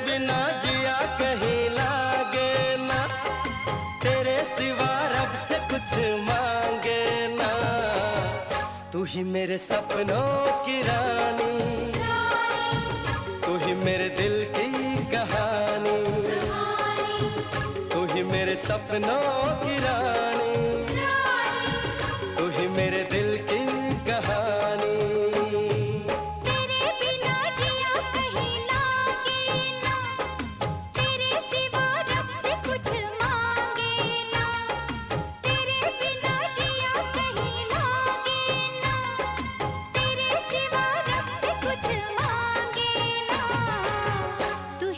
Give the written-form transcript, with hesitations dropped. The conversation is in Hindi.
बिना जिया कहीं लागे ना, तेरे सिवा रब से कुछ मांगे ना। तू ही मेरे सपनों की रानी, तू ही मेरे दिल की कहानी, तू ही मेरे सपनों की रानी।